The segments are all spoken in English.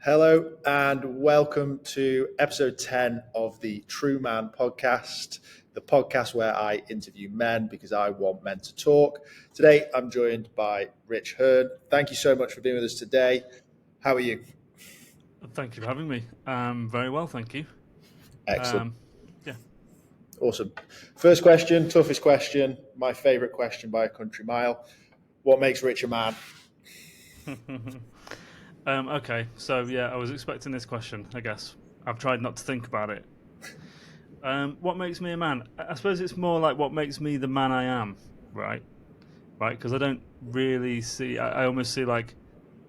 Hello and welcome to episode 10 of the Truuman podcast, the podcast where I interview men because I want men to talk. Today I'm joined by Rich Hearn. Thank you so much for being with us today. How are you? Thank you for having me. Very well, thank you. Excellent. Yeah. Awesome. First question, toughest question, my favorite question by a country mile. What makes Rich a man? Okay, so yeah, I was expecting this question, I guess. I've tried not to think about it. What makes me a man? I suppose it's more like what makes me the man I am, right? Right, because I don't really see, I almost see like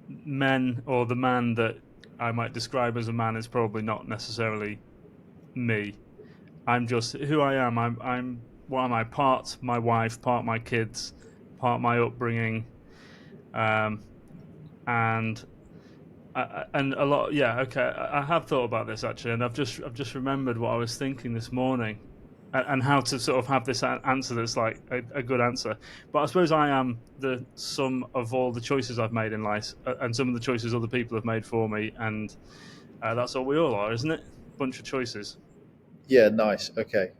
men or the man that I might describe as a man is probably not necessarily me. I'm just who I am. I'm what am I? Part my wife, part my kids, part my upbringing, um, and and a lot. Yeah, okay. I have thought about this actually, and I've just remembered what I was thinking this morning, and how to sort of have this answer that's like a good answer. But I suppose I am the sum of all the choices I've made in life, and some of the choices other people have made for me, and that's all we all are, isn't it? Bunch of choices. Yeah, nice. Okay.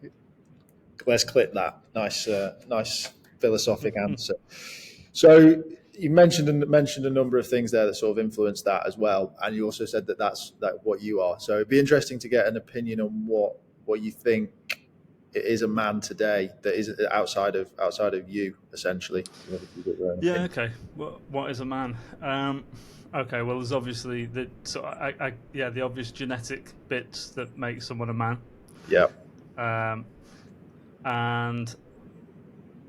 Let's clip that. Nice philosophic answer. So you mentioned a number of things there that sort of influenced that as well, and you also said that that's what you are. So it'd be interesting to get an opinion on what you think it is a man today that is outside of you, essentially. Obviously, you've got your own Yeah. opinion. Okay. What is a man? Okay. Well, there's obviously the obvious genetic bits that make someone a man. Yeah, Um, and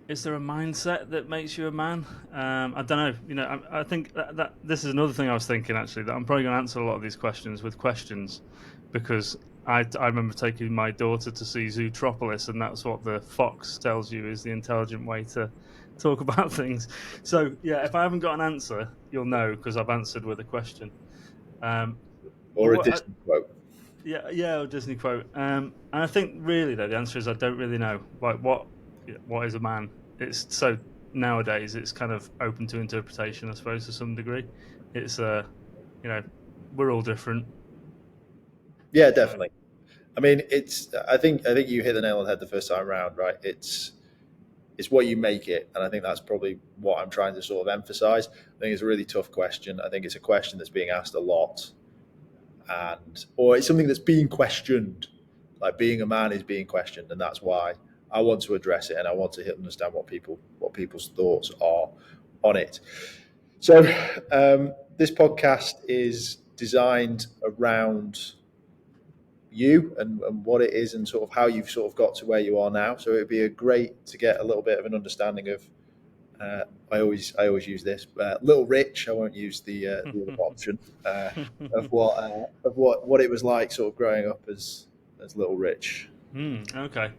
is there a mindset that makes you a man? I don't know. I think that this is another thing I was thinking actually, that I'm probably going to answer a lot of these questions with questions, because I remember taking my daughter to see Zootropolis, and that's what the fox tells you is the intelligent way to talk about things. So yeah, if I haven't got an answer, you'll know because I've answered with a question. Um, but or a Disney quote. yeah, a Disney quote. And I think really though the answer is I don't really know. Like what is a man? It's so nowadays it's kind of open to interpretation, I suppose, to some degree. It's you know, we're all different. Yeah, So definitely. I mean, it's. I think you hit the nail on the head the first time around, right? It's what you make it, and I think that's probably what I'm trying to sort of emphasize. I think it's a really tough question. I think it's a question that's being asked a lot, or it's something that's being questioned. Like being a man is being questioned, and that's why I want to address it, and I want to understand what people's thoughts are on it. So, this podcast is designed around you and what it is and sort of how you've sort of got to where you are now. So it'd be a great to get a little bit of an understanding of. I always use this little Rich. I won't use the other option of what it was like sort of growing up as little Rich. okay.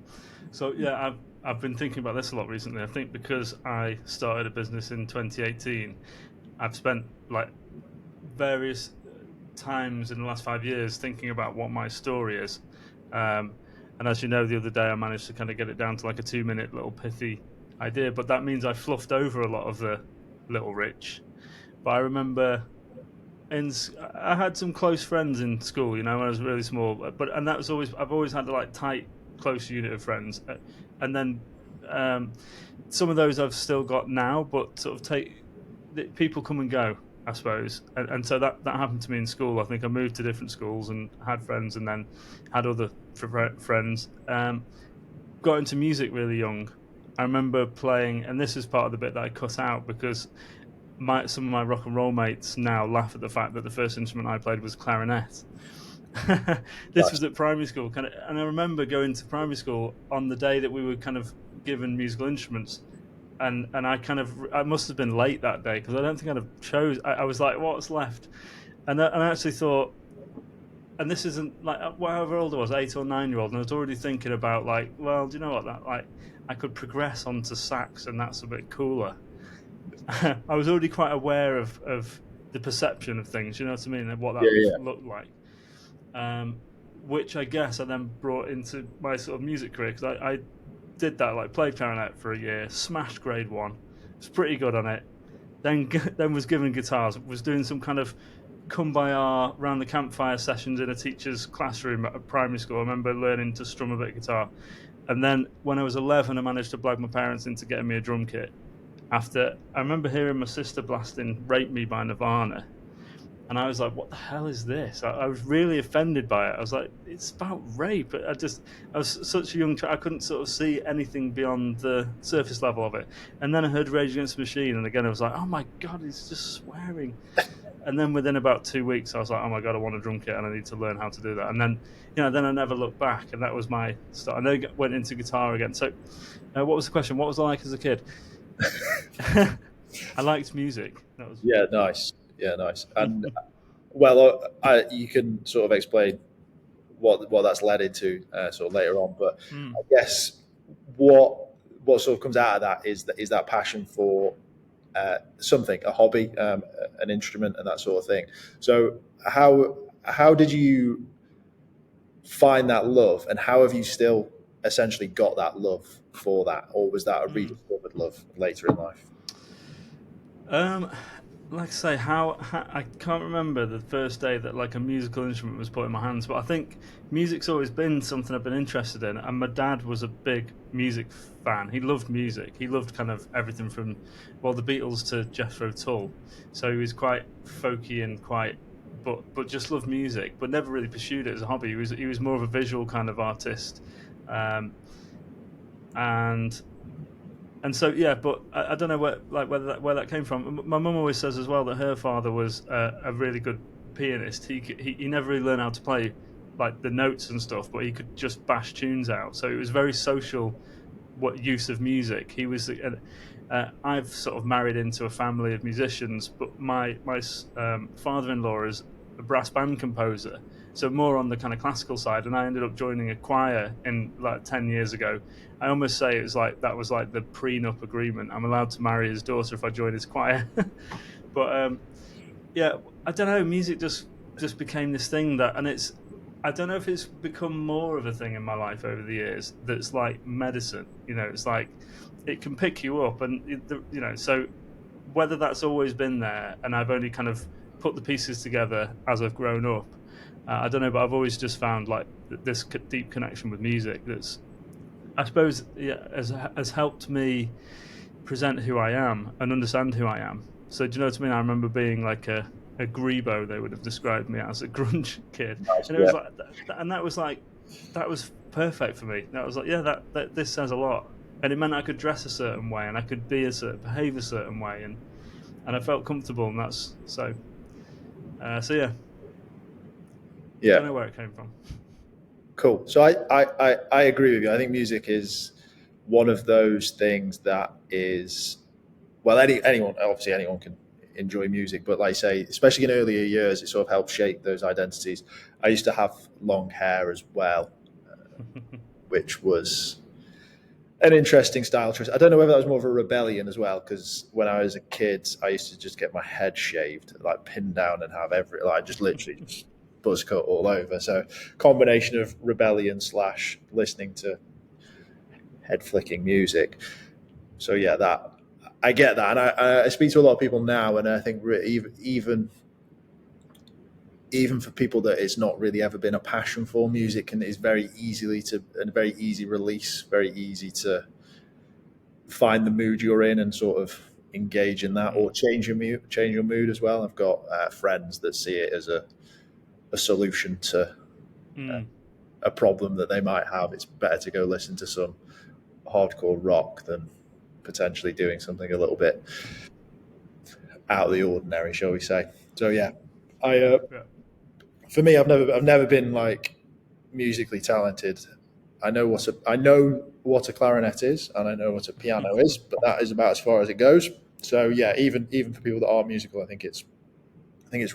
So yeah, I've been thinking about this a lot recently. I think because I started a business in 2018, I've spent like various times in the last 5 years thinking about what my story is. Um, and as you know, the other day I managed to kind of get it down to like a 2 minute little pithy idea, but that means I fluffed over a lot of the little Rich. But I remember I had some close friends in school, when I was really small, and that was always, I've always had a like tight, close unit of friends. And then some of those I've still got now, but sort of people come and go, I suppose, and so that happened to me in school. I think I moved to different schools and had friends, and then had other friends. Got into music really young. I remember playing, and this is part of the bit that I cut out because some of my rock and roll mates now laugh at the fact that the first instrument I played was clarinet. This Nice. was at primary school, kind of, and I remember going to primary school on the day that we were kind of given musical instruments, and I must have been late that day because I don't think I'd have chose. I was like, what's left, and I actually thought, and this isn't like however old I was, 8 or 9 year old, and I was already thinking about like, well, do you know what, that like I could progress onto sax, and that's a bit cooler. I was already quite aware of the perception of things, you know what I mean, and what Yeah, that would yeah. look like. Um, which I guess I then brought into my sort of music career because I did that, like played clarinet for a year, smashed grade 1, was pretty good on it. Then then was given guitars, was doing some kind of come by our round the campfire sessions in a teacher's classroom at a primary school. I remember learning to strum a bit of guitar. And then when I was 11, I managed to blag my parents into getting me a drum kit. After I remember hearing my sister blasting "Rape Me" by Nirvana, and I was like, "What the hell is this?" I was really offended by it. I was like, "It's about rape." I was such a young child, I couldn't sort of see anything beyond the surface level of it. And then I heard Rage Against the Machine, and again I was like, "Oh my god, he's just swearing." And then within about 2 weeks, I was like, "Oh my god, I want a drum kit, and I need to learn how to do that." And then, then I never looked back, and that was my start. And then I went into guitar again. So, what was the question? What was I like as a kid? I liked music. That was Yeah, nice. Yeah, nice. And well, you can sort of explain what that's led into sort of later on. But I guess what sort of comes out of that is that passion for something, a hobby, an instrument, and that sort of thing. So how did you find that love, and how have you still essentially got that love for that, or was that a rediscovered love later in life? Um, like I say, how I can't remember the first day that like a musical instrument was put in my hands, but I think music's always been something I've been interested in. And my dad was a big music fan. He loved music. He loved kind of everything from, well, the Beatles to Jethro Tull. So he was quite folky and quite, but just loved music, but never really pursued it as a hobby. He was more of a visual kind of artist, um, and so yeah, but I don't know where that came from. My mum always says as well that her father was a really good pianist. He never really learned how to play like the notes and stuff, but he could just bash tunes out. So it was very social what use of music. I've sort of married into a family of musicians, but my father-in-law is a brass band composer, so more on the kind of classical side. And I ended up joining a choir in like 10 years ago. I almost say it's like that was like the prenup agreement. I'm allowed to marry his daughter if I join his choir. But yeah, I don't know. Music just became this thing that, and it's I don't know if it's become more of a thing in my life over the years. That's like medicine. It's like it can pick you up, and so whether that's always been there, and I've only kind of put the pieces together as I've grown up. I don't know, but I've always just found like this deep connection with music. That's, I suppose, yeah, has helped me present who I am and understand who I am. So do you know what I mean? I remember being like a grebo, they would have described me as a grunge kid, Nice. and it Yeah. was like, and that was like, that was perfect for me. That was like, yeah, that this says a lot, and it meant I could dress a certain way and I could behave a certain way, and I felt comfortable, and that's so yeah. Yeah. Don't know where it came from. Cool. So I agree with you. I think music is one of those things that is, well, anyone can enjoy music, but like I say, especially in earlier years, it sort of helps shape those identities. I used to have long hair as well, which was an interesting style choice. I don't know whether that was more of a rebellion as well, because when I was a kid, I used to just get my head shaved, like pinned down, and have just literally just buzz cut all over. So combination of rebellion slash listening to head flicking music. So yeah, that I get that, and I speak to a lot of people now, and I think even for people that it's not really ever been a passion for, music and is very easily to and very easy release, very easy to find the mood you're in and sort of engage in that, or change your mood as well. I've got friends that see it as a solution to Mm. a problem that they might have. It's better to go listen to some hardcore rock than potentially doing something a little bit out of the ordinary, shall we say? So yeah, I Yeah. for me, I've never been like musically talented. I know what a clarinet is, and I know what a piano is, but that is about as far as it goes. So yeah, even for people that are musical, I think it's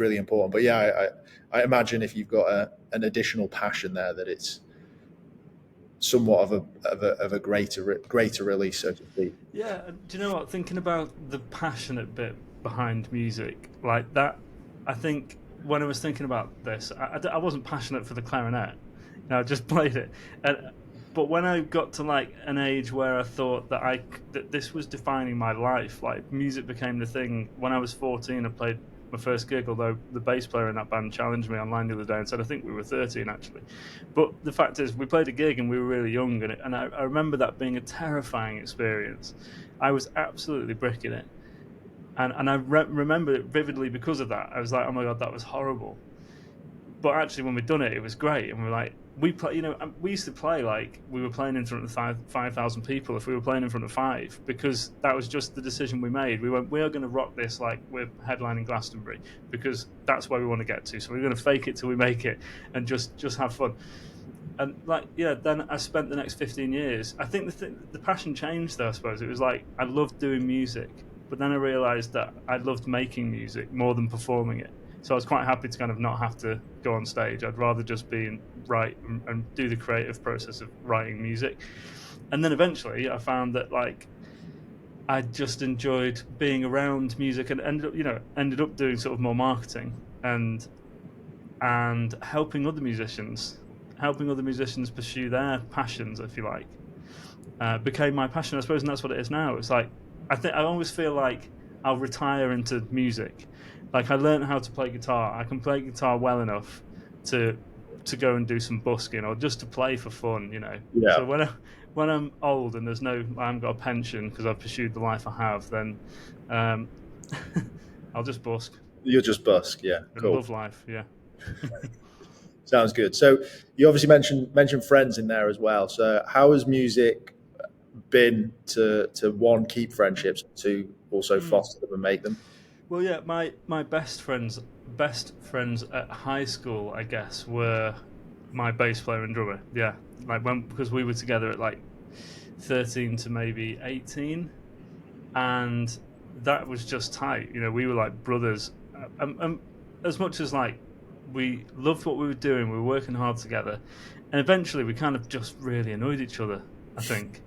really important. But yeah, I imagine if you've got an additional passion there, that it's somewhat of a greater release, so to speak. Yeah, do you know what? Thinking about the passionate bit behind music, like that, I think when I was thinking about this, I wasn't passionate for the clarinet. I just played it. And, but when I got to like an age where I thought that this was defining my life, like music became the thing. When I was 14, I played my first gig, although the bass player in that band challenged me online the other day and said I think we were 13 actually. But the fact is, we played a gig and we were really young, and I remember that being a terrifying experience. I was absolutely bricking it, and I remember it vividly because of that. I was like, oh my god, that was horrible. But actually, when we'd done it, it was great, and we were like, we play. We used to play like we were playing in front of 5,000 people if we were playing in front of five, because that was just the decision we made. We went, we are going to rock this like we're headlining Glastonbury, because that's where we want to get to. So we're going to fake it till we make it, and just have fun. And like, yeah, then I spent the next 15 years. I think the passion changed though. I suppose it was like I loved doing music, but then I realized that I loved making music more than performing it. So I was quite happy to kind of not have to go on stage. I'd rather just be and write and do the creative process of writing music. And then eventually I found that like I just enjoyed being around music, and ended up doing sort of more marketing and helping other musicians pursue their passions, if you like. Became my passion, I suppose, and that's what it is now. It's like I always feel like I'll retire into music. Like I learned how to play guitar. I can play guitar well enough to go and do some busking, or just to play for fun, Yeah. So when I'm old and I haven't got a pension because I've pursued the life I have, then um, I'll just busk You'll just busk. Yeah. and Cool. love life. Yeah. Sounds good. So you obviously mentioned friends in there as well. So how has music been to one, keep friendships, to also Mm. foster them and make them? Well, yeah, my best friends at high school, I guess, were my bass player and drummer. Yeah, like because we were together at like 13 to maybe 18, and that was just tight. We were like brothers. As much as like we loved what we were doing, we were working hard together, and eventually we kind of just really annoyed each other, I think.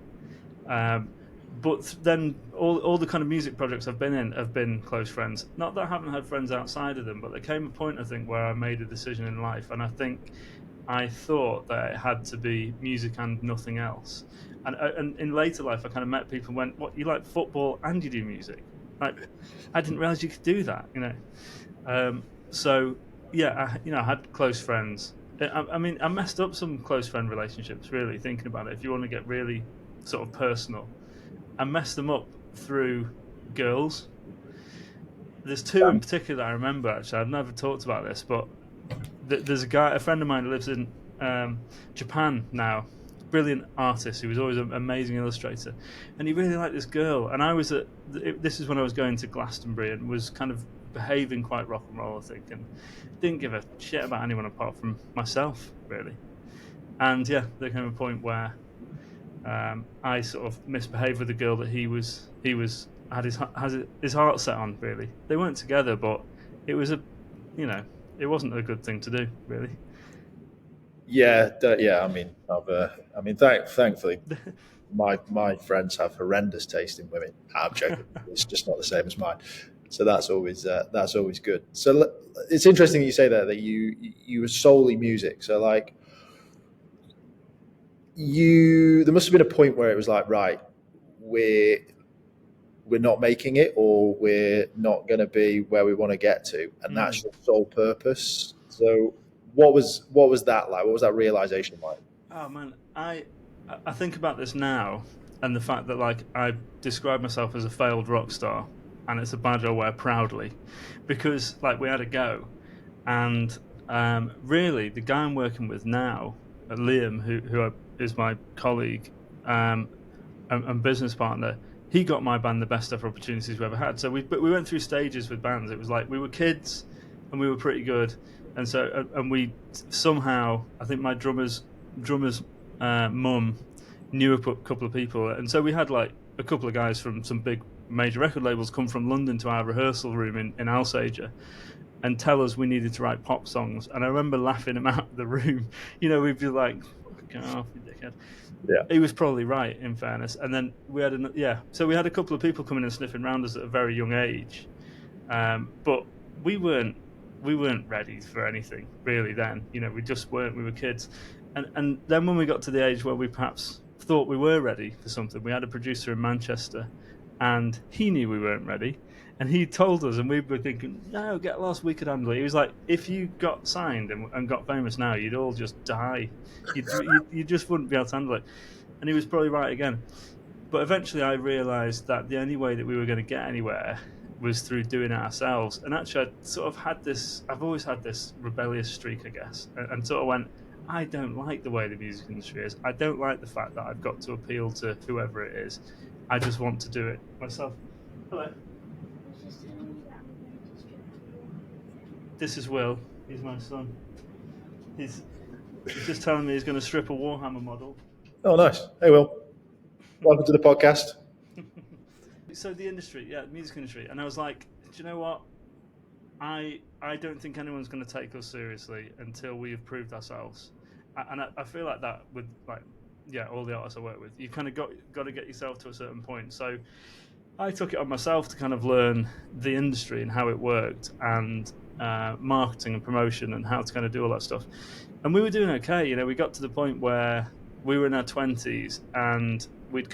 Um, but then all the kind of music projects I've been in have been close friends. Not that I haven't had friends outside of them, but there came a point, I think, where I made a decision in life, and I think I thought that it had to be music and nothing else. And in later life, I kind of met people and went, "What, you like football and you do music?" Like, I didn't realize you could do that. So yeah, I had close friends. I mean, I messed up some close friend relationships. Really thinking about it, if you want to get really sort of personal, I messed them up through girls. There's two in particular that I remember. Actually, I've never talked about this, but there's a friend of mine who lives in Japan now. Brilliant artist who was always an amazing illustrator, and he really liked this girl. And this is when I was going to Glastonbury and was kind of behaving quite rock and roll, I think, and didn't give a shit about anyone apart from myself, really. And yeah, there came a point where I sort of misbehaved with a girl that he had his heart set on. Really, they weren't together, but it was it wasn't a good thing to do, really. Yeah, yeah. Thankfully, my friends have horrendous taste in women. I'm joking. It's just not the same as mine. So that's always good. So it's interesting you say that you were solely music. So like there must have been a point where it was like, right, we're not making it, or we're not going to be where we want to get to, and that's your sole purpose. So what was that like? What was that realization like? Oh man, I think about this now, and the fact that like I describe myself as a failed rock star, and it's a badge I wear proudly, because like we had a go, and really the guy I'm working with now, Liam, who is my colleague and business partner, he got my band the best ever opportunities we ever had. So we went through stages with bands. It was like we were kids, and we were pretty good, and we somehow, I think my drummer's mum knew a couple of people, and so we had like a couple of guys from some big major record labels come from London to our rehearsal room in Alsager and tell us we needed to write pop songs. And I remember laughing him out of the room. We'd be like, "Get off, you dickhead." Yeah. He was probably right, in fairness. And then we had so we had a couple of people coming and sniffing around us at a very young age, but we weren't ready for anything really then. We just weren't. We were kids, and then when we got to the age where we perhaps thought we were ready for something, we had a producer in Manchester, and he knew we weren't ready, And he told us, and we were thinking, no, get lost, we could handle it. He was like, if you got signed and got famous now, you'd all just die. You just wouldn't be able to handle it. And he was probably right again. But eventually I realised that the only way that we were going to get anywhere was through doing it ourselves. And actually, I've always had this rebellious streak, I guess, and sort of went, I don't like the way the music industry is. I don't like the fact that I've got to appeal to whoever it is. I just want to do it myself. Hello. This is Will. He's my son. He's just telling me he's going to strip a Warhammer model. Oh, nice. Hey, Will. Welcome to the podcast. So the industry, the music industry. And I was like, do you know what? I don't think anyone's going to take us seriously until we have proved ourselves. And I feel like that with all the artists I work with. You kind of got to get yourself to a certain point. So I took it on myself to kind of learn the industry and how it worked, and marketing and promotion and how to kind of do all that stuff. And we were doing okay. We got to the point where we were in our 20s and we'd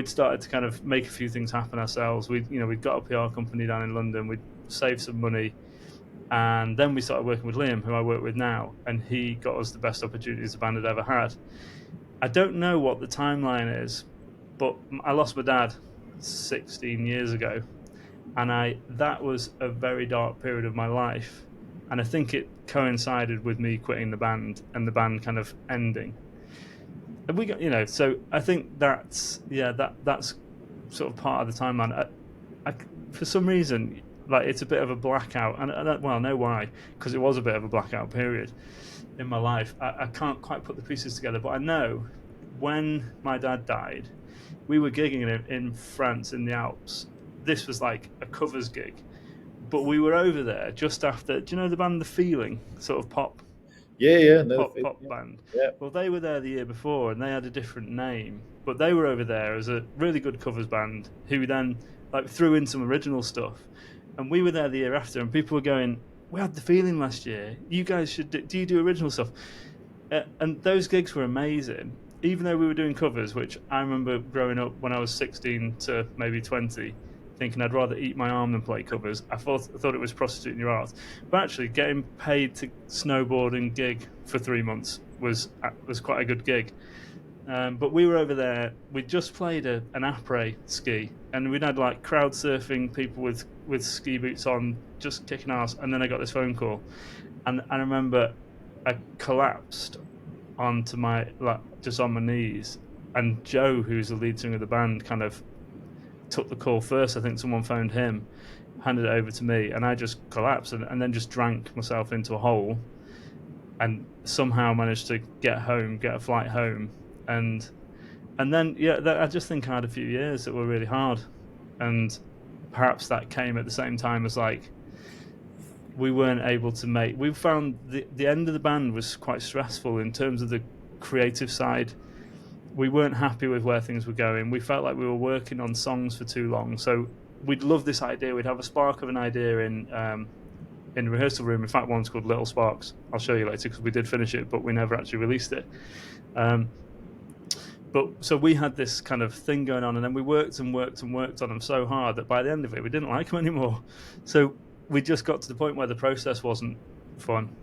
started to kind of make a few things happen ourselves. We'd got a PR company down in London. We'd saved some money, and then we started working with Liam, who I work with now, and he got us the best opportunities the band had ever had. I don't know what the timeline is, but I lost my dad 16 years ago, and that was a very dark period of my life, and I think it coincided with me quitting the band and the band kind of ending. And we got, so I think that's sort of part of the timeline. I for some reason, like, it's a bit of a blackout, and I know why, because it was a bit of a blackout period in my life. I can't quite put the pieces together, but I know when my dad died, we were gigging in France in the Alps. This was like a covers gig, but we were over there just after. Do you know the band The Feeling? Sort of pop. Pop band. Yeah. Well, they were there the year before, and they had a different name, but they were over there as a really good covers band who then threw in some original stuff. And we were there the year after, and people were going, "We had The Feeling last year. You guys should do you do original stuff?" And those gigs were amazing, even though we were doing covers, which I remember growing up when I was 16 to maybe 20, thinking I'd rather eat my arm than play covers. I thought it was prostituting your art. But actually, getting paid to snowboard and gig for 3 months was quite a good gig. But we were over there. We just played an après ski, and we'd had crowd surfing people with ski boots on, just kicking ass. And then I got this phone call, and I remember I collapsed onto just on my knees, and Joe, who's the lead singer of the band, kind of took the call first. I think someone phoned him, handed it over to me, and I just collapsed and then just drank myself into a hole, and somehow managed to get a flight home, and then I just think I had a few years that were really hard, and perhaps that came at the same time as we weren't able to we found the end of the band was quite stressful in terms of the creative side. We weren't happy with where things were going. We felt like we were working on songs for too long. So we'd love this idea. We'd have a spark of an idea in the rehearsal room. In fact, one's called Little Sparks. I'll show you later because we did finish it, but we never actually released it. But so we had this kind of thing going on, and then we worked on them so hard that by the end of it, we didn't like them anymore. So we just got to the point where the process wasn't fun.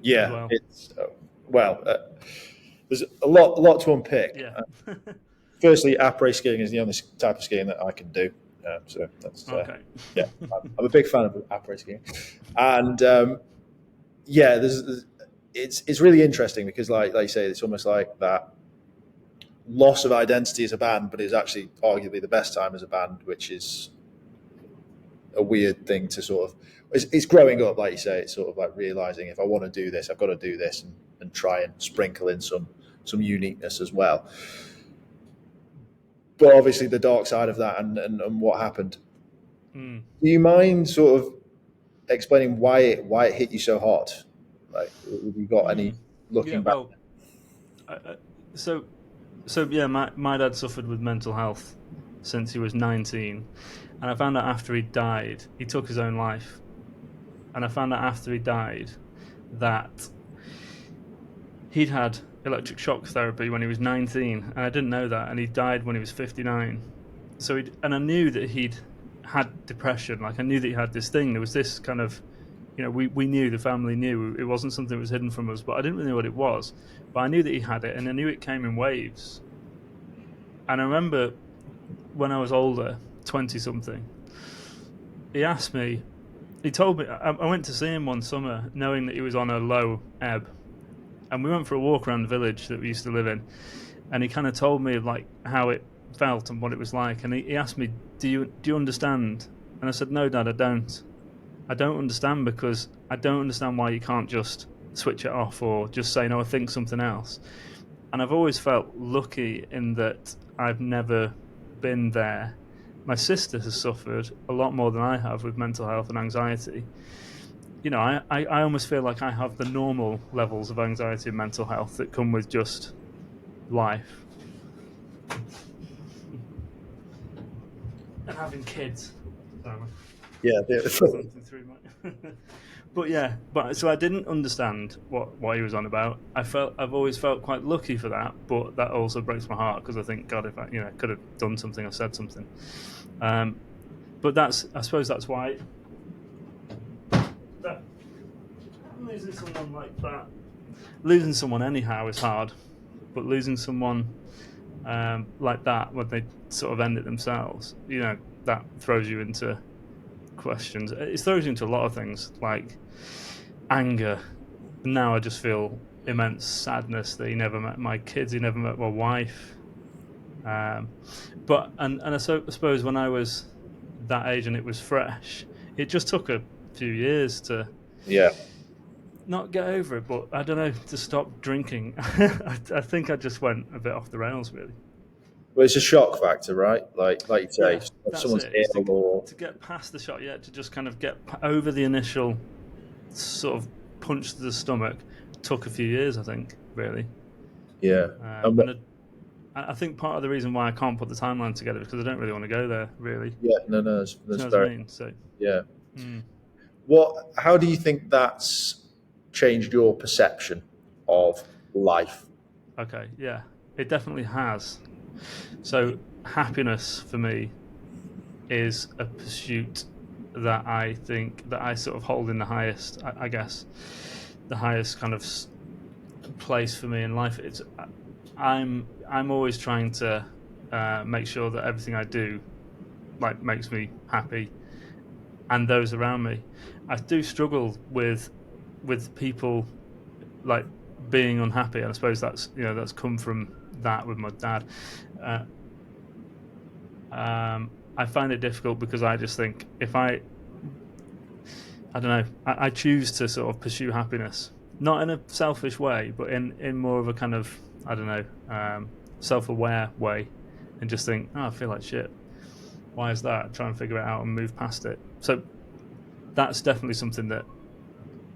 Yeah, it's there's a lot to unpick. Yeah. Firstly, après skiing is the only type of skiing that I can do. So that's okay. Yeah, I'm a big fan of après skiing, and it's really interesting because, like you say, it's almost like that loss of identity as a band, but it's actually arguably the best time as a band, which is a weird thing to sort of. It's growing up, like you say. It's sort of like realizing if I want to do this, I've got to do this, and try and sprinkle in some uniqueness as well. But obviously, the dark side of that and what happened. Do you mind sort of explaining why it hit you so hard? Like, have you got any looking back? My dad suffered with mental health since he was 19, and I found out after he died, he took his own life. And I found out after he died that he'd had electric shock therapy when he was 19, and I didn't know that, and he died when he was 59. and I knew that he'd had depression. Like I knew that he had this thing. There was this kind of, we knew, the family knew, it wasn't something that was hidden from us, but I didn't really know what it was. But I knew that he had it, and I knew it came in waves. And I remember when I was older, 20 something, he told me, I went to see him one summer knowing that he was on a low ebb. And we went for a walk around the village that we used to live in. And he kind of told me like how it felt and what it was like. And he asked me, do you understand? And I said, no, Dad, I don't. I don't understand, because I don't understand why you can't just switch it off or just say, no, I think something else. And I've always felt lucky in that I've never been there. My sister has suffered a lot more than I have with mental health and anxiety. I almost feel like I have the normal levels of anxiety and mental health that come with just life. And having kids. Sorry. Yeah. Something through my... but so I didn't understand what he was on about. I've always felt quite lucky for that, but that also breaks my heart, because I think, God, if I could have done something or said something. But I suppose that's why that losing someone like that, losing someone anyhow is hard, but losing someone like that when they sort of end it themselves, that throws you into questions. It throws you into a lot of things, like anger. Now I just feel immense sadness that he never met my kids, he never met my wife. But I suppose when I was that age and it was fresh, it just took a few years to not get over it, but I don't know, to stop drinking. I think I just went a bit off the rails, really. Well, it's a shock factor, right? Like you say, Yeah, if that's someone's it. ill or To get past the shock, to just kind of get over the initial sort of punch to the stomach took a few years, I think, really. And I think part of the reason why I can't put the timeline together is because I don't really want to go there, really. no, that's Do you know very what I mean? So How do you think that's changed your perception of life? Okay, yeah, it definitely has. So happiness for me is a pursuit that I think that I sort of hold in the highest, I guess, the highest kind of place for me in life. I'm always trying to make sure that everything I do like makes me happy and those around me. I do struggle with people like being unhappy, and I suppose that's come from that with my dad. I find it difficult because I just think if I don't know, I choose to sort of pursue happiness, not in a selfish way, but in more of a kind of, I don't know, self-aware way, and just think, I feel like shit. Why is that? Try and figure it out and move past it. So that's definitely something that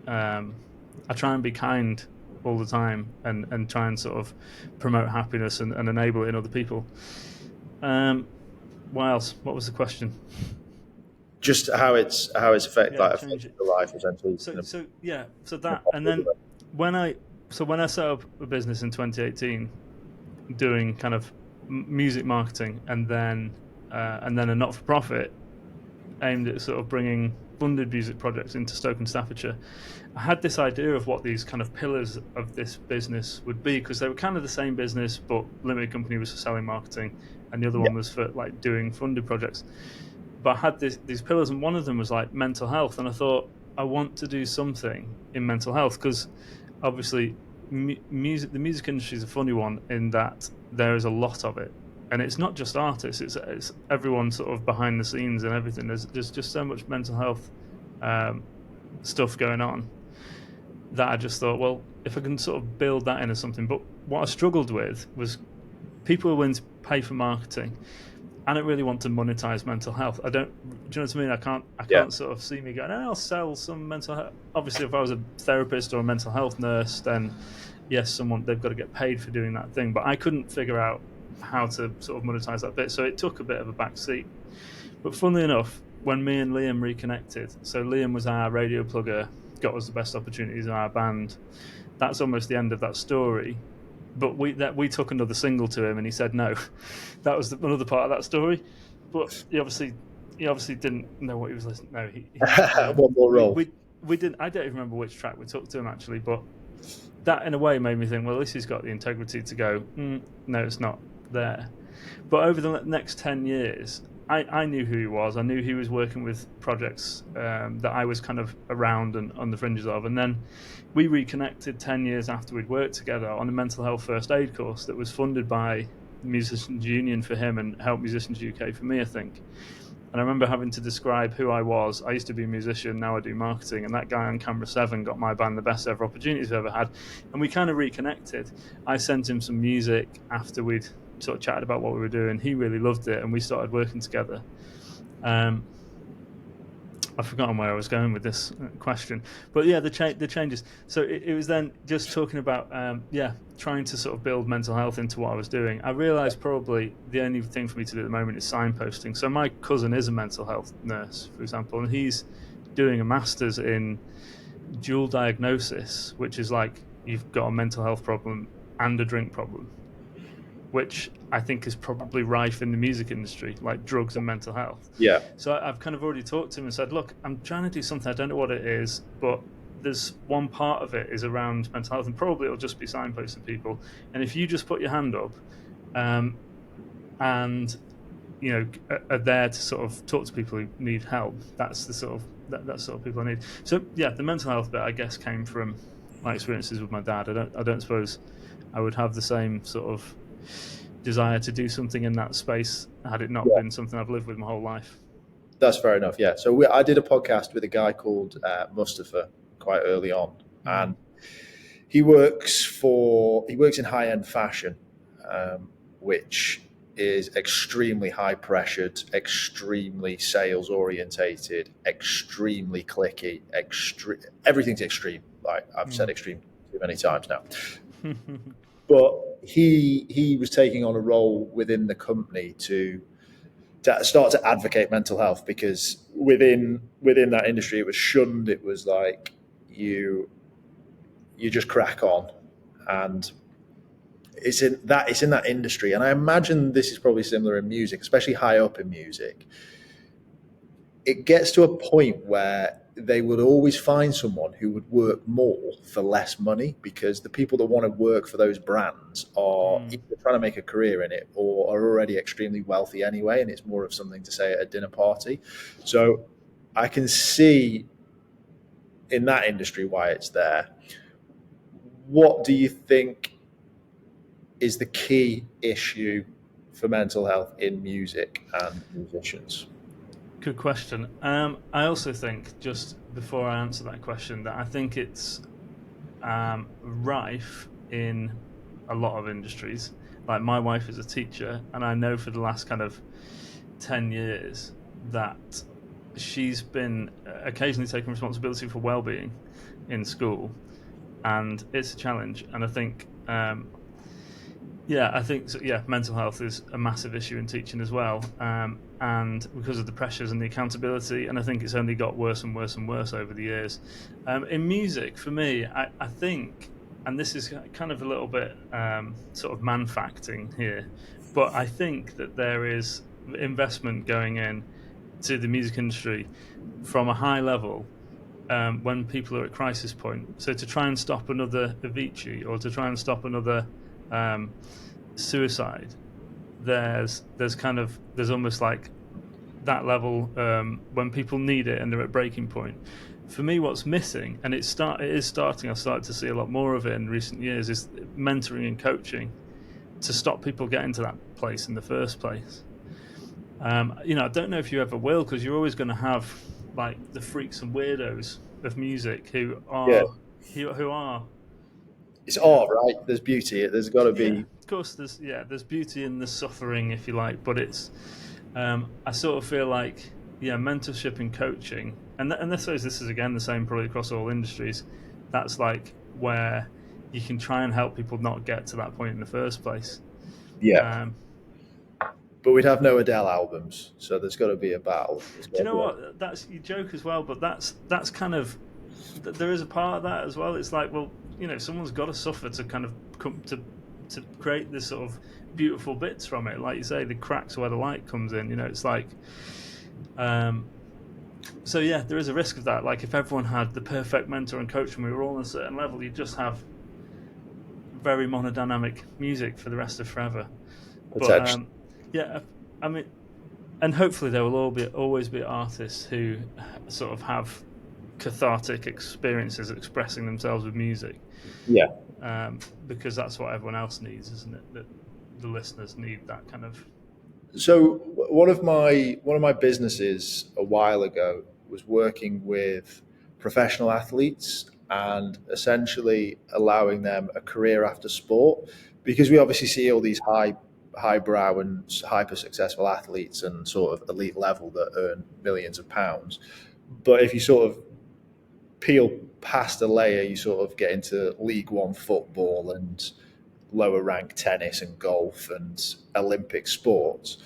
I try and be kind all the time, and try and sort of promote happiness and enable it in other people. What else? What was the question? Just how it's affected the life, essentially. So that, and then when I set up a business in 2018, doing kind of music marketing, and then a not-for-profit aimed at sort of bringing funded music projects into Stoke and Staffordshire, I had this idea of what these kind of pillars of this business would be, because they were kind of the same business, but limited company was for selling marketing, and the other one was for like doing funded projects. But I had these pillars, and one of them was like mental health, and I thought, I want to do something in mental health, because obviously the music industry is a funny one in that there is a lot of it, and it's not just artists, it's everyone sort of behind the scenes and everything. There's just so much mental health stuff going on that I just thought, well, if I can sort of build that into something. But what I struggled with was people are willing to pay for marketing. I don't really want to monetize mental health. Do you know what I mean? I can't sort of see me going, I'll sell some mental health. Obviously, if I was a therapist or a mental health nurse, then yes, they've got to get paid for doing that thing. But I couldn't figure out how to sort of monetize that bit, so it took a bit of a back seat. But funnily enough, when me and Liam reconnected, so Liam was our radio plugger, got us the best opportunities in our band. That's almost the end of that story. But we took another single to him, and he said no. That was another part of that story. but he obviously didn't know what he was listening. No, One more role. we didn't. I don't even remember which track we took to him actually, but that in a way made me think, well, at least he's got the integrity to go, no, it's not there. But over the next 10 years, I knew who he was. I knew he was working with projects that I was kind of around and on the fringes of. And then we reconnected 10 years after we'd worked together on a mental health first aid course that was funded by the Musicians Union for him and Help Musicians UK for me, I think. And I remember having to describe who I was. I used to be a musician, now I do marketing. And that guy on Camera 7 got my band the best ever opportunities we've ever had. And we kind of reconnected. I sent him some music after we'd sort of chatted about what we were doing. He really loved it, and we started working together. I've forgotten where I was going with this question, but yeah, the changes. So it was then just talking about trying to sort of build mental health into what I was doing. I realised probably the only thing for me to do at the moment is signposting. So my cousin is a mental health nurse, for example, and he's doing a master's in dual diagnosis, which is like you've got a mental health problem and a drink problem, which I think is probably rife in the music industry, like drugs and mental health. Yeah. So I've kind of already talked to him and said, look, I'm trying to do something. I don't know what it is, but there's one part of it is around mental health, and probably it'll just be signposting people. And if you just put your hand up and, you know, are there to sort of talk to people who need help, that's the sort of, that's sort of people I need. So yeah, the mental health bit, I guess, came from my experiences with my dad. I don't suppose I would have the same sort of desire to do something in that space had it not been something I've lived with my whole life. That's fair enough. Yeah. So I did a podcast with a guy called Mustafa quite early on, and he works in high-end fashion, which is extremely high pressured, extremely sales orientated, extremely clicky, everything's extreme. Like I've said extreme too many times now. But he was taking on a role within the company to start to advocate mental health, because within that industry it was shunned. It was like you just crack on, and it's in that industry. And I imagine this is probably similar in music, especially high up in music. It gets to a point where they would always find someone who would work more for less money, because the people that want to work for those brands are either trying to make a career in it or are already extremely wealthy anyway, and it's more of something to say at a dinner party. So I can see in that industry why it's there. What do you think is the key issue for mental health in music and musicians? Good question. I also think, just before I answer that question, that I think it's rife in a lot of industries. Like my wife is a teacher, and I know for the last kind of 10 years that she's been occasionally taking responsibility for well-being in school, and it's a challenge. And I think mental health is a massive issue in teaching as well, and because of the pressures and the accountability, and I think it's only got worse and worse and worse over the years. In music, for me, I think, and this is kind of a little bit sort of man-facting here, but I think that there is investment going in to the music industry from a high level when people are at crisis point. So to try and stop another Avicii, or to try and stop another suicide, there's almost like that level when people need it and they're at breaking point. For me, what's missing, and it is starting, I've started to see a lot more of it in recent years, is mentoring and coaching to stop people getting to that place in the first place. I don't know if you ever will, because you're always going to have like the freaks and weirdos of music who are it's art, right? There's beauty. There's got to be. Yeah, of course, there's beauty in the suffering, if you like, but it's. I sort of feel like, mentorship and coaching, and I suppose this is again the same probably across all industries. That's like where you can try and help people not get to that point in the first place. Yeah. But we'd have no Adele albums, so there's got to be a battle. Do you know what? That's you joke as well, but that's kind of, there is a part of that as well. It's like, well, someone's got to suffer to kind of come to create this sort of beautiful bits from it. Like you say, the cracks where the light comes in. It's like, so yeah, there is a risk of that. Like if everyone had the perfect mentor and coach and we were all on a certain level, you'd just have very monodynamic music for the rest of forever. But Potentially. yeah, I mean, and hopefully there will always be artists who sort of have cathartic experiences expressing themselves with music, Yeah. because that's what everyone else needs, isn't it? That the listeners need that kind of. So one of my businesses a while ago was working with professional athletes and essentially allowing them a career after sport, because we obviously see all these highbrow and hyper successful athletes and sort of elite level that earn millions of pounds. But if you sort of peel past a layer, you sort of get into League One football and lower ranked tennis and golf and Olympic sports.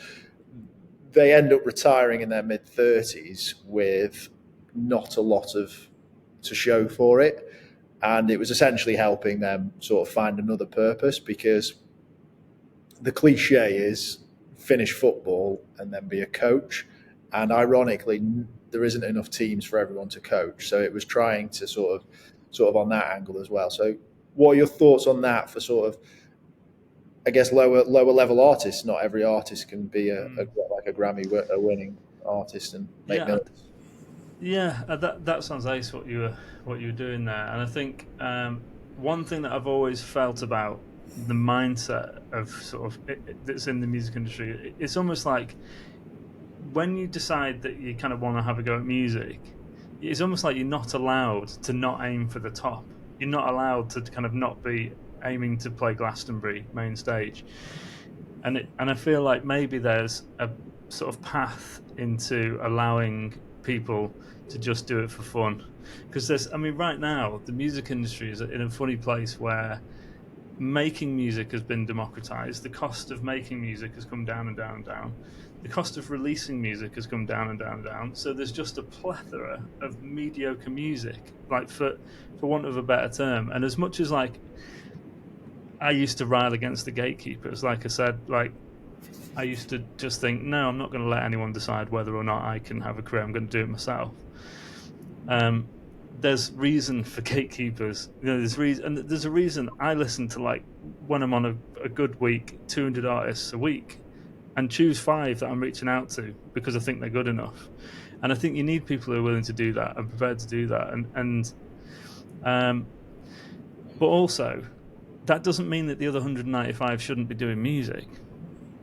They end up retiring in their mid 30s with not a lot of to show for it. And it was essentially helping them sort of find another purpose, because the cliche is finish football and then be a coach. And ironically, there isn't enough teams for everyone to coach. So it was trying to sort of on that angle as well. So what are your thoughts on that for sort of, I guess, lower level artists? Not every artist can be like a Grammy winning artist and make Yeah, millions. yeah, that sounds nice what you were doing there, and I think one thing that I've always felt about the mindset of sort of that's in the music industry, it's almost like when you decide that you kind of want to have a go at music, it's almost like you're not allowed to not aim for the top. You're not allowed to kind of not be aiming to play Glastonbury main stage, and I feel like maybe there's a sort of path into allowing people to just do it for fun, because right now the music industry is in a funny place where making music has been democratized. The cost of making music has come down and down and down. The cost of releasing music has come down and down and down. So there's just a plethora of mediocre music, like for want of a better term. And as much as like I used to rail against the gatekeepers, like I said, like I used to just think, no, I'm not going to let anyone decide whether or not I can have a career. I'm going to do it myself. There's reason for gatekeepers. There's reason, and there's a reason I listen to, like, when I'm on a good week, 200 artists a week, and choose 5 that I'm reaching out to because I think they're good enough. And I think you need people who are willing to do that and prepared to do that. But also, that doesn't mean that the other 195 shouldn't be doing music.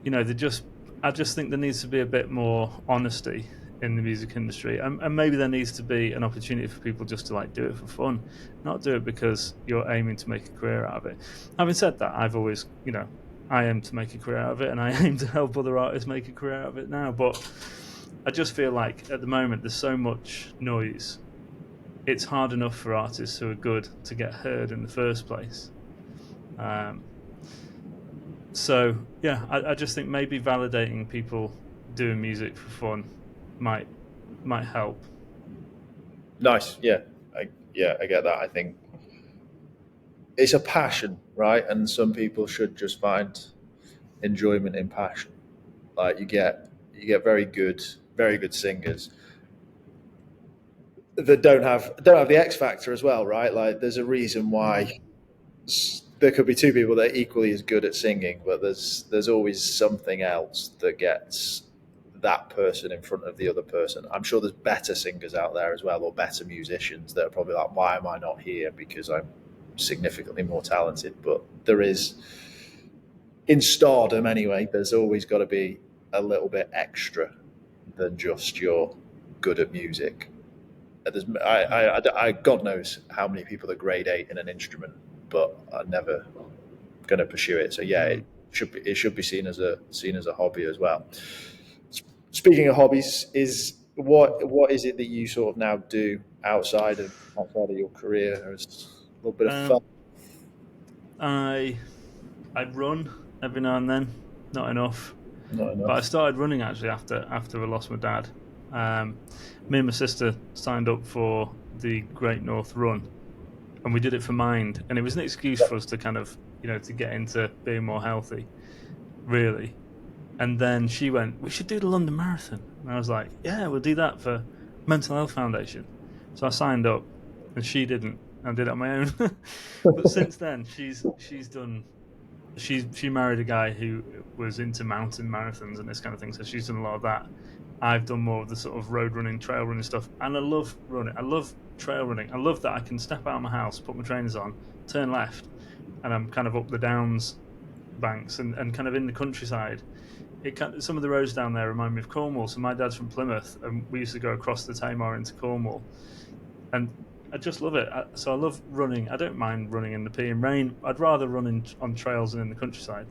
I just think there needs to be a bit more honesty in the music industry, and maybe there needs to be an opportunity for people just to like do it for fun, not do it because you're aiming to make a career out of it. Having said that, I've always, I aim to make a career out of it, and I aim to help other artists make a career out of it now. But I just feel like at the moment there's so much noise. It's hard enough for artists who are good to get heard in the first place. So yeah, I just think maybe validating people doing music for fun might help. Nice. Yeah. I get that. I think it's a passion, right? And some people should just find enjoyment in passion. Like you get very good singers that don't have the X factor as well, right? Like there's a reason why there could be 2 people that are equally as good at singing, but there's always something else that gets that person in front of the other person. I'm sure there's better singers out there as well, or better musicians that are probably like, why am I not here? Because I'm significantly more talented. But there is, in stardom anyway, there's always got to be a little bit extra than just you're good at music. God knows how many people are grade 8 in an instrument, but are never going to pursue it. So yeah, it should be seen as a hobby as well. Speaking of hobbies, what is it that you sort of now do outside of your career? As a little bit of fun. I run every now and then, not enough. Not But I enough. started running actually after I lost my dad. Me and my sister signed up for the Great North Run, and we did it for Mind, and it was an excuse for us to kind of, to get into being more healthy, really. And then she went, "We should do the London Marathon," and I was like, "Yeah, we'll do that for Mental Health Foundation." So I signed up, and she didn't. I did it on my own. But since then, she's done. She married a guy who was into mountain marathons and this kind of thing, so she's done a lot of that. I've done more of the sort of road running, trail running stuff, and I love running. I love trail running. I love that I can step out of my house, put my trainers on, turn left, and I'm kind of up the downs banks and kind of in the countryside. Some of the roads down there remind me of Cornwall. So my dad's from Plymouth, and we used to go across the Tamar into Cornwall, and I just love it. So I love running. I don't mind running in the peeing rain. I'd rather run on trails than in the countryside.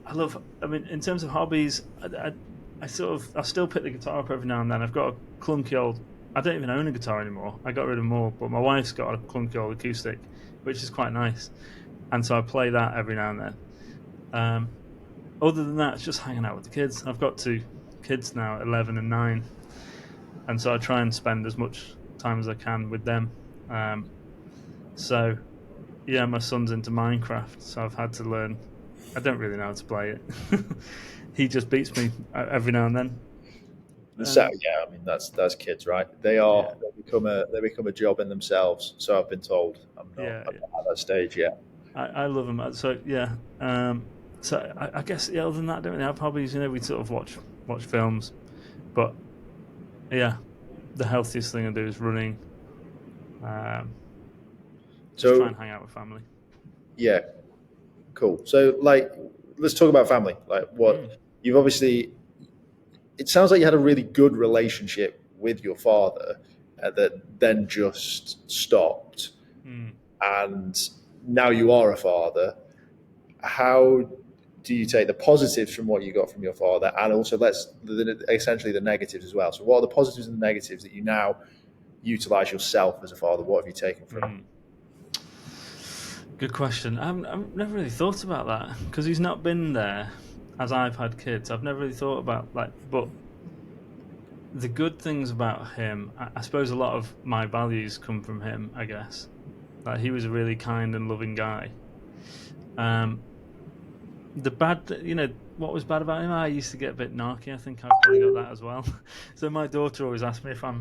I love. I mean, in terms of hobbies, I still pick the guitar up every now and then. I've got a clunky old. I don't even own a guitar anymore. I got rid of more, but my wife's got a clunky old acoustic, which is quite nice, and so I play that every now and then. Other than that, it's just hanging out with the kids. I've got 2 kids now, 11 and 9, and so I try and spend as much time as I can with them. So yeah, my son's into Minecraft, so I've had to learn. I don't really know how to play it. He just beats me every now and then. So yeah, I mean that's kids, right? They are Yeah, they become a job in themselves. So I've been told. yeah, I'm not at that stage yet. I love them. So yeah, so I guess other than that, I don't really have hobbies. We sort of watch films, but yeah, the healthiest thing I do is running. Um, just try So and hang out with family. yeah, cool. So like, let's talk about family. Like, what Mm, you've obviously. It sounds like you had a really good relationship with your father that then just stopped, mm. and now you are a father. How do you take the positives from what you got from your father, and also essentially the negatives as well? So, what are the positives and the negatives that you now utilize yourself as a father? What have you taken from him? Mm. Good question. I've never really thought about that because he's not been there as I've had kids. I've never really thought about but the good things about him, I suppose a lot of my values come from him. I guess like he was a really kind and loving guy. Um, the bad, what was bad about him? I used to get a bit narky. I think I've probably got that as well. So my daughter always asks me if are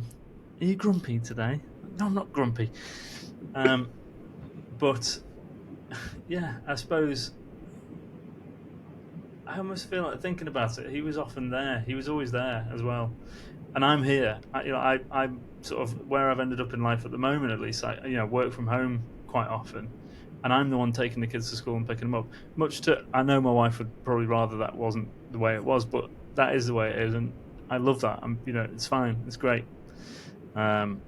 you grumpy today? No, I'm not grumpy. Um, but yeah, I suppose I almost feel like thinking about it. He was often there. He was always there as well, and I'm here. I'm sort of where I've ended up in life at the moment. At least I work from home quite often, and I'm the one taking the kids to school and picking them up. Much to I know my wife would probably rather that wasn't the way it was, but that is the way it is, and I love that. It's fine. It's great. Um,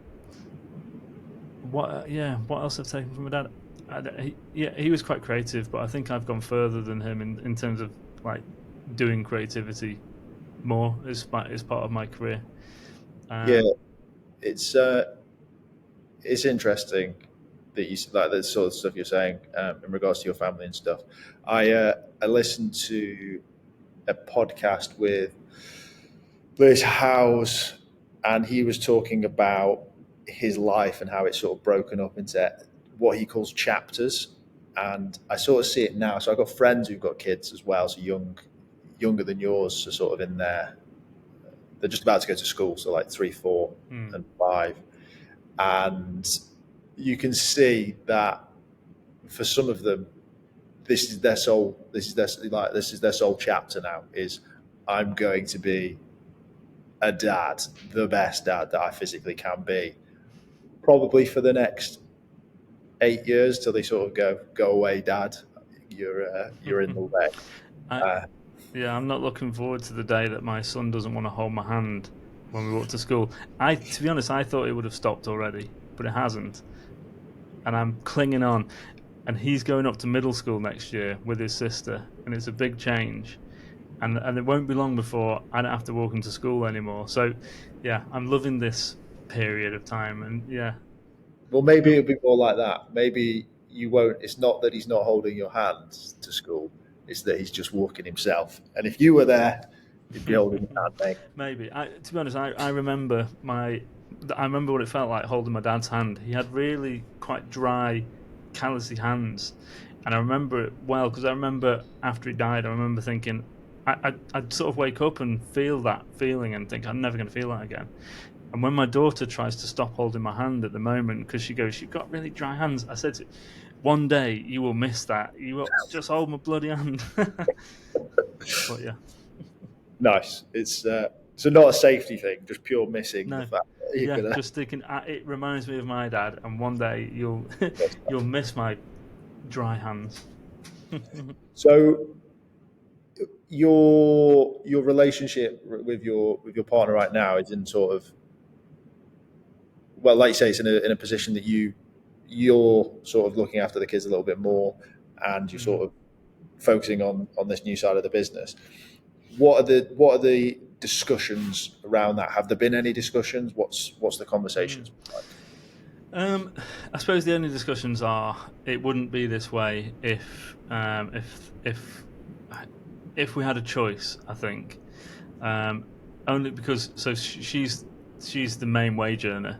what else I've taken from my dad? He was quite creative, but I think I've gone further than him in terms of like doing creativity more as part of my career. Yeah, Um, it's it's interesting that you like the sort of stuff you're saying in regards to your family and stuff. I listened to a podcast with Liz Howes, and he was talking about his life and how it's sort of broken up into what he calls chapters. And I sort of see it now. So I've got friends who've got kids as well, so younger than yours, so sort of in there. They're just about to go to school, so like 3, 4, hmm, and 5, and you can see that for some of them, this is their sole. This is their sole chapter now. Is I'm going to be a dad, the best dad that I physically can be, probably for the next 8 years till they sort of go away, dad. You're in the way. I Uh, Yeah, I'm not looking forward to the day that my son doesn't want to hold my hand when we walk to school. To be honest, I thought it would have stopped already, but it hasn't, and I'm clinging on. And he's going up to middle school next year with his sister, and it's a big change. And it won't be long before I don't have to walk him to school anymore. So, yeah, I'm loving this period of time, and yeah, well, maybe um, it'll be more like that. Maybe you won't. It's not that he's not holding your hand to school. It's that he's just walking himself. And if you were there, he'd be holding your hand, mate. maybe. To be honest, I remember I remember what it felt like holding my dad's hand. He had really quite dry, callousy hands, and I remember it well because I remember after he died, I remember thinking, I'd sort of wake up and feel that feeling and think I'm never going to feel that again. And when my daughter tries to stop holding my hand at the moment because she goes, "You've got really dry hands," I said, "One day you will miss that. You will just hold my bloody hand." But yeah, Nice. It's so not a safety thing, just pure missing the no, fact that you're yeah, gonna. just thinking it reminds me of my dad, and one day you'll you'll miss my dry hands. So your relationship with your partner right now is in sort of, well, like you say, it's in a position that you're sort of looking after the kids a little bit more, and you're Mm, sort of focusing on this new side of the business. What are the discussions around that? Have there been any discussions? What's the mm. conversations like? Um, I suppose the only discussions are it wouldn't be this way if we had a choice. I think only because she's the main wage earner.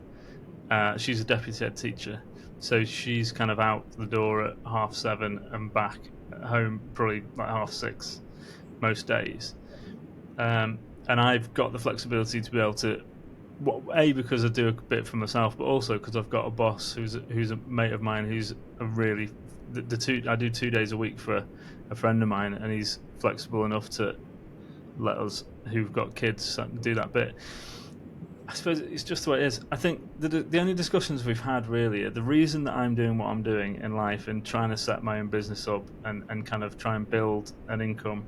She's a deputy head teacher, so she's kind of out the door at 7:30 and back at home probably like 6:30 most days. And I've got the flexibility to be able to, because I do a bit for myself, but also because I've got a boss who's a mate of mine who's a really the two I do 2 days a week for a friend of mine, and he's flexible enough to let us who've got kids do that bit. I suppose it's just the way it is. I think the only discussions we've had really are the reason that I'm doing what I'm doing in life and trying to set my own business up and kind of try and build an income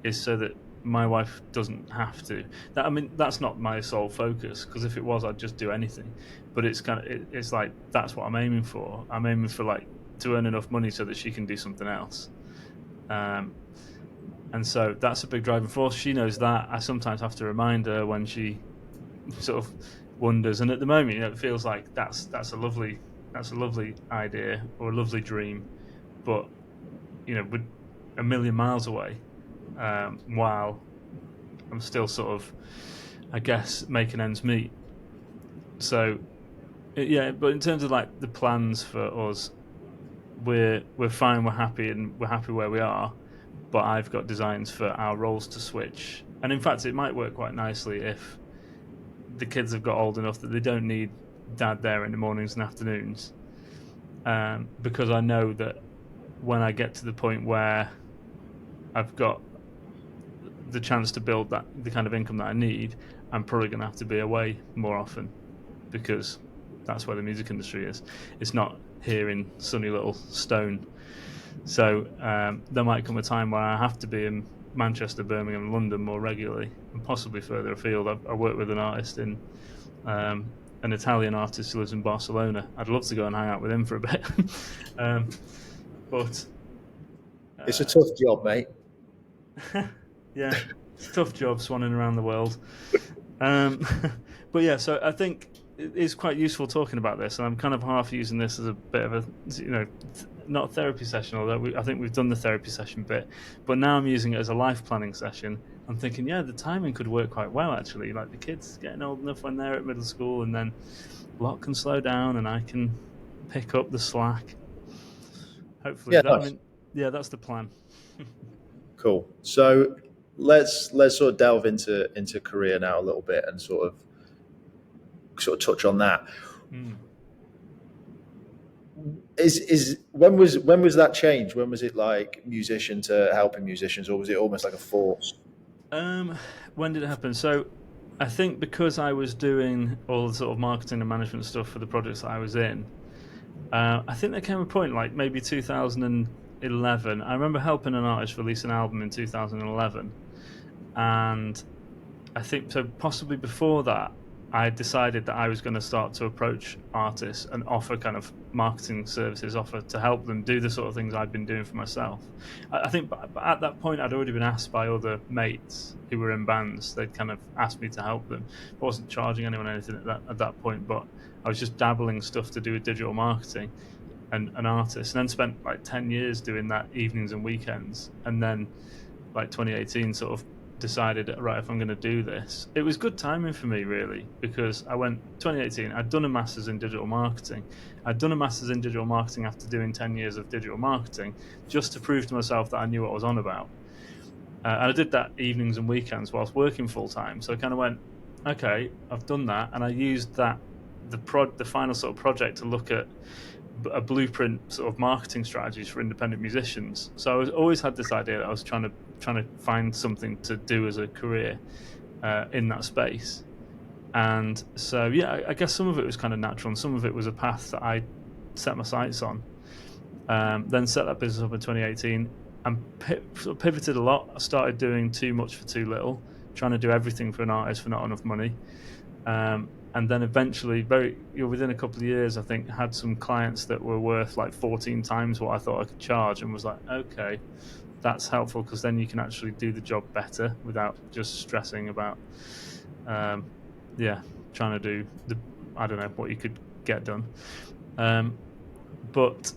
is so that my wife doesn't have to. That I mean, that's not my sole focus, because if it was, I'd just do anything. But it's kind of it's like that's what I'm aiming for. I'm aiming for like to earn enough money so that she can do something else. Um, and so that's a big driving force. She knows that. I sometimes have to remind her when she sort of wonders. And at the moment, it feels like that's a lovely idea or a lovely dream, but we're a million miles away. While I'm still sort of, I guess, making ends meet. So yeah, but in terms of like the plans for us, we're fine, we're happy, and we're happy where we are. But I've got designs for our roles to switch, and in fact, it might work quite nicely if the kids have got old enough that they don't need dad there in the mornings and afternoons. Because I know that when I get to the point where I've got the chance to build the kind of income that I need, I'm probably going to have to be away more often, because that's where the music industry is. It's not here in sunny little Stone. So there might come a time where I have to be in Manchester, Birmingham, London more regularly, and possibly further afield. I work with an artist an Italian artist who lives in Barcelona. I'd love to go and hang out with him for a bit. um, but It's a tough job, mate. yeah, it's a tough job swanning around the world. Um, but yeah, so I think it is quite useful talking about this, and I'm kind of half using this as a bit of a, not a therapy session, although I think we've done the therapy session bit, but now I'm using it as a life planning session. I'm thinking, yeah, the timing could work quite well actually. Like the kids getting old enough when they're at middle school, and then a lot can slow down, and I can pick up the slack. Hopefully, Yeah, that I nice. mean, yeah, that's the plan. Cool. So let's sort of delve into career now a little bit and sort of touch on that. Mm. Is when was that change? When was it like musician to helping musicians, or was it almost like a force? Um, when did it happen? So, I think because I was doing all the sort of marketing and management stuff for the projects that I was in, I think there came a point like maybe 2011. I remember helping an artist release an album in 2011, and I think so. Possibly before that, I decided that I was going to start to approach artists and offer kind of marketing services, offer to help them do the sort of things I'd been doing for myself. I think, but at that point, I'd already been asked by other mates who were in bands. They'd kind of asked me to help them. I wasn't charging anyone anything at that point, but I was just dabbling stuff to do with digital marketing and an artist, and then spent like 10 years doing that evenings and weekends, and then like 2018 sort of decided, right, if I'm going to do this, it was good timing for me, really, because I went 2018. I'd done a master's in digital marketing. I'd done a master's in digital marketing after doing 10 years of digital marketing, just to prove to myself that I knew what I was on about. And I did that evenings and weekends whilst working full time. So I kind of went, okay, I've done that, and I used that the final sort of project to look at a blueprint sort of marketing strategies for independent musicians. So I was always had this idea that I was trying to find something to do as a career in that space. And so yeah, I guess some of it was kind of natural, and some of it was a path that I set my sights on. Then set that business up in 2018 and sort of pivoted a lot. I started doing too much for too little, trying to do everything for an artist for not enough money. And then eventually, within a couple of years, I think had some clients that were worth like 14 times what I thought I could charge, and was like, okay, that's helpful because then you can actually do the job better without just stressing about, yeah, trying to do I don't know what you could get done. But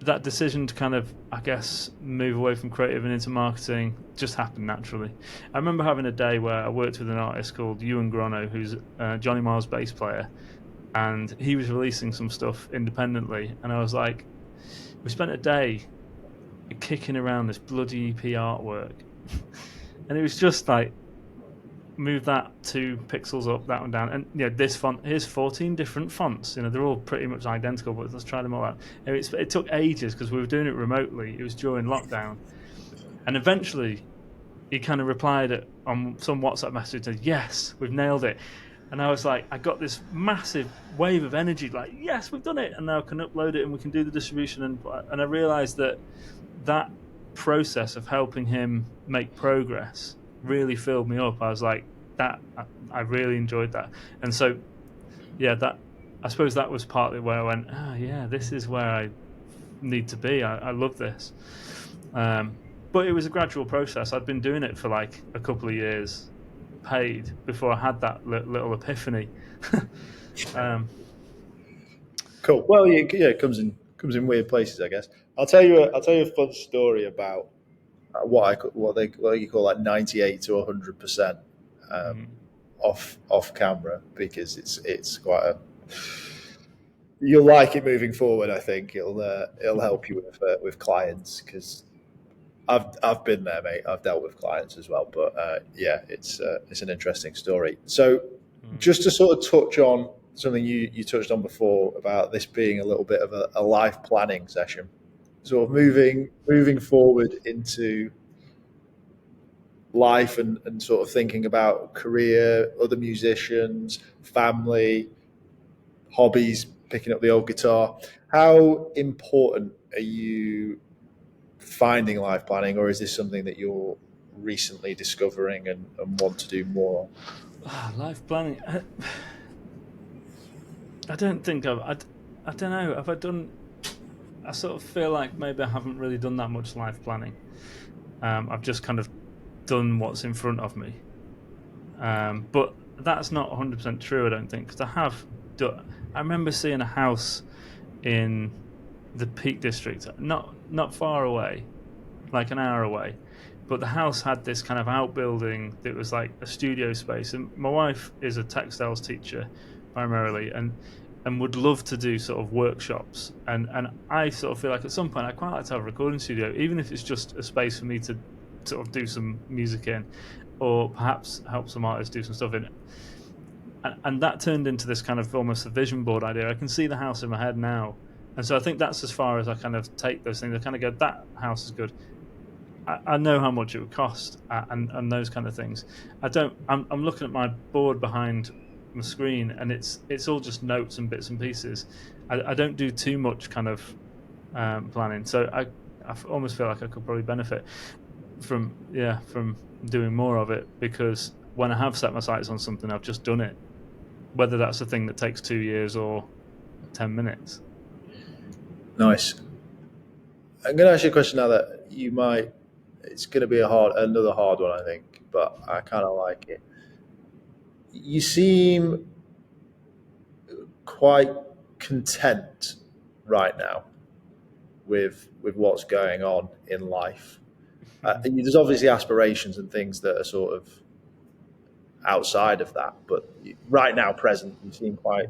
that decision to kind of, I guess, move away from creative and into marketing just happened naturally. I remember having a day where I worked with an artist called Ewan Grono, who's Johnny Marr's bass player, and he was releasing some stuff independently. And I was like, we spent a day kicking around this bloody EP artwork. And it was just like, move that 2 pixels up, that one down, and this font, here's 14 different fonts. They're all pretty much identical, but let's try them all out. And it took ages because we were doing it remotely. It was during lockdown, and eventually he kind of replied on some WhatsApp message and said, "Yes, we've nailed it." And I was like, I got this massive wave of energy, like, yes, we've done it, and now I can upload it and we can do the distribution. And I realized that process of helping him make progress really filled me up. I was like, that I really enjoyed that. And so yeah, that, I suppose that was partly where I went, yeah, this is where I need to be. I love this. But it was a gradual process. I'd been doing it for like a couple of years paid before I had that little epiphany. Cool. Well, yeah, it comes in weird places, I guess. I'll tell you a fun story about what you call like 98 to 100% um, mm, off camera, because it's quite a, you'll like it moving forward. I think it'll help you with clients, because I've been there, mate. I've dealt with clients as well, but yeah, it's an interesting story. So, mm. just to sort of touch on something you touched on before about this being a little bit of a life planning session, sort of moving forward into life, and sort of thinking about career, other musicians, family, hobbies, picking up the old guitar. How important are you finding life planning, or is this something that you're recently discovering and want to do more? Life planning. I don't think I don't know. Have I done? I sort of feel like maybe I haven't really done that much life planning. I've just kind of done what's in front of me. But that's not 100% true, I don't think, because I have done. I remember seeing a house in the Peak District, not far away, like an hour away. But the house had this kind of outbuilding that was like a studio space. And my wife is a textiles teacher primarily, and would love to do sort of workshops. And I sort of feel like at some point I'd quite like to have a recording studio, even if it's just a space for me to sort of do some music in, or perhaps help some artists do some stuff in. And that turned into this kind of almost a vision board idea. I can see the house in my head now. And so I think that's as far as I kind of take those things. I kind of go, that house is good. I know how much it would cost, and those kind of things. I don't. I'm looking at my board behind my screen, and it's all just notes and bits and pieces. I don't do too much kind of planning, so I almost feel like I could probably benefit from doing more of it, because when I have set my sights on something, I've just done it. Whether that's a thing that takes 2 years or 10 minutes. Nice. I'm going to ask you a question now that you might. It's going to be another hard one, I think, but I kind of like it. You seem quite content right now with what's going on in life. There's obviously aspirations and things that are sort of outside of that, but right now, present, you seem quite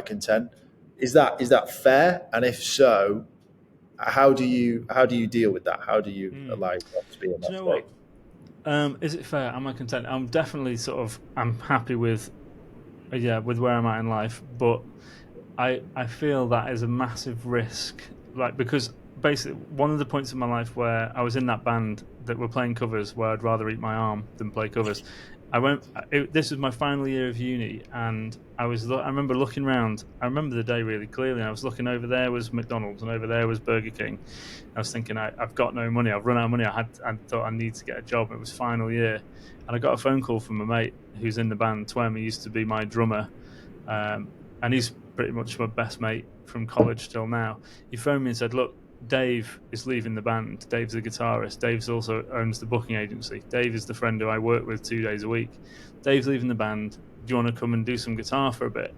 content. Is that fair? And if so, how do you deal with that? How do you Mm. allow yourself to be in Do that you know state? what? Is it fair? Am I content? I'm definitely I'm happy with with where I'm at in life, but I feel that is a massive risk, like because basically one of the points in my life where I was in that band that were playing covers, where I'd rather eat my arm than play covers. I went. This was my final year of uni, and I remember looking around. I remember the day really clearly. I was looking over there was McDonald's, and over there was Burger King. I was thinking, I've got no money. I've run out of money. I thought I need to get a job. It was final year, and I got a phone call from a mate who's in the band. Twem, he used to be my drummer, and he's pretty much my best mate from college till now. He phoned me and said, "Look, Dave is leaving the band. Dave's the guitarist. Dave's also owns the booking agency. Dave is the friend who I work with 2 days a week. Dave's leaving the band. Do you want to come and do some guitar for a bit?"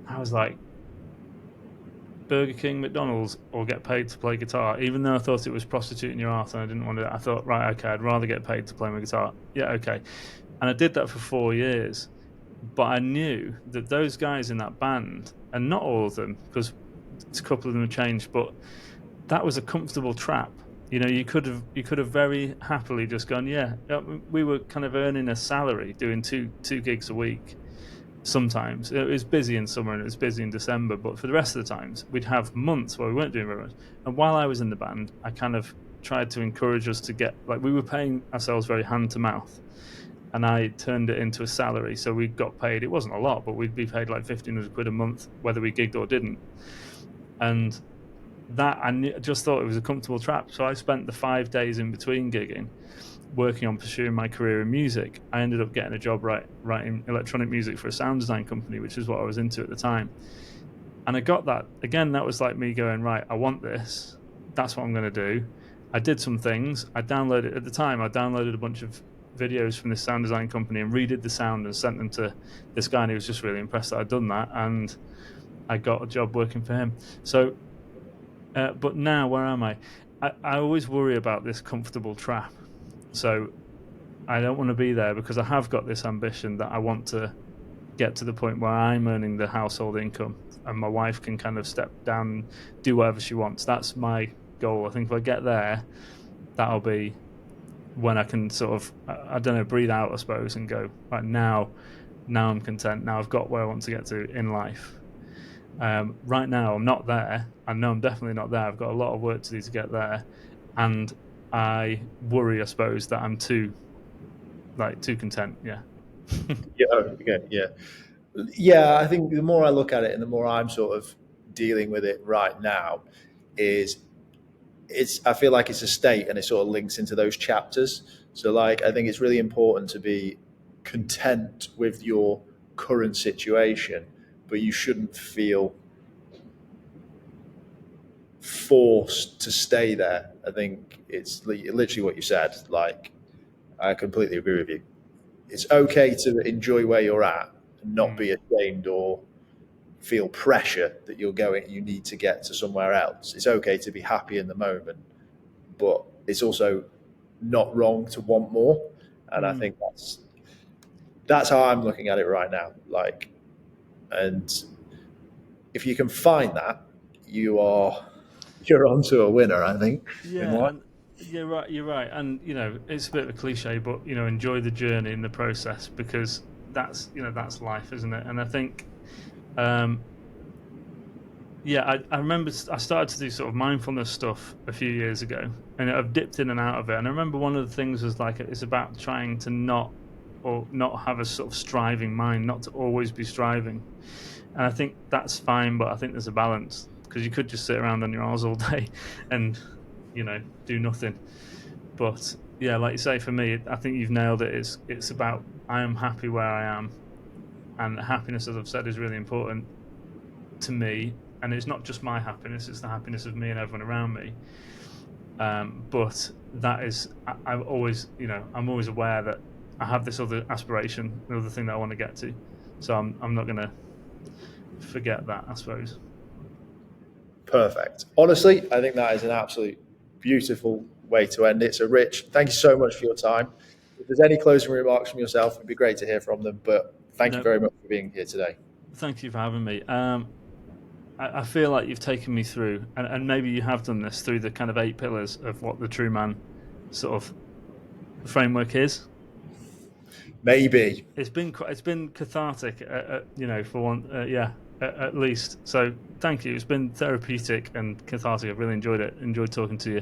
I was like, Burger King, McDonald's, or get paid to play guitar. Even though I thought it was prostituting your art and I didn't want to, I thought, right, okay, I'd rather get paid to play my guitar. Yeah, okay. And I did that for 4 years. But I knew that those guys in that band, and not all of them, because a couple of them have changed, but that was a comfortable trap. You could have very happily just gone, yeah. We were kind of earning a salary doing two gigs a week. Sometimes it was busy in summer and it was busy in December, but for the rest of the times, we'd have months where we weren't doing very much. And while I was in the band, I kind of tried to encourage us to get, like, we were paying ourselves very hand to mouth, and I turned it into a salary. So we got paid. It wasn't a lot, but we'd be paid like 1,500 quid a month, whether we gigged or didn't. And that I just thought it was a comfortable trap. So I spent the 5 days in between gigging working on pursuing my career in music. I ended up getting a job writing electronic music for a sound design company, which is what I was into at the time. And I got that. Again, that was like me going, right, I want this. That's what I'm going to do. I did some things. At the time, I downloaded a bunch of videos from this sound design company and redid the sound and sent them to this guy, and he was just really impressed that I'd done that. And I got a job working for him. So, but now, where am I? I always worry about this comfortable trap. So I don't want to be there because I have got this ambition that I want to get to the point where I'm earning the household income and my wife can kind of step down and do whatever she wants. That's my goal. I think if I get there, that'll be when I can sort of, I don't know, breathe out, I suppose, and go, right, now I'm content. Now I've got where I want to get to in life. Right now, I'm not there. I know I'm definitely not there. I've got a lot of work to do to get there. And I worry, I suppose, that I'm too content. Yeah. Yeah, again, yeah. Yeah, I think the more I look at it and the more I'm sort of dealing with it right now is I feel like it's a state and it sort of links into those chapters. So like I think it's really important to be content with your current situation, but you shouldn't feel forced to stay there. I think it's literally what you said. Like I completely agree with you. It's okay to enjoy where you're at and not Mm. be ashamed or feel pressure that you need to get to somewhere else. It's okay to be happy in the moment, but it's also not wrong to want more. And I Mm. think that's how I'm looking at it right now. Like, and if you can find that, you're onto a winner. I think in Yeah, life. and you're right. You're right, and it's a bit of a cliche, but enjoy the journey and the process because that's life, isn't it? And I think, um, yeah, I remember I started to do sort of mindfulness stuff a few years ago, and I've dipped in and out of it. And I remember one of the things was like it's about trying to not have a sort of striving mind, not to always be striving. And I think that's fine, but I think there's a balance because you could just sit around on your arse all day and do nothing. But yeah, like you say, for me, I think you've nailed it. It's about I am happy where I am, and happiness, as I've said, is really important to me. And it's not just my happiness; it's the happiness of me and everyone around me. But that is, I'm always, I'm always aware that I have this other aspiration, another thing that I want to get to. So I'm not going to forget that, I suppose. Perfect. Honestly, I think that is an absolute beautiful way to end it. So, Rich, thank you so much for your time. If there's any closing remarks from yourself, it'd be great to hear from them. But thank you No, very much for being here today. thank you for having me. I feel like you've taken me through, and maybe you have done this through the kind of 8 pillars of what the Truuman sort of framework is. Maybe. It's been cathartic, for one, at least. So thank you. It's been therapeutic and cathartic. I've really enjoyed it. Enjoyed talking to you.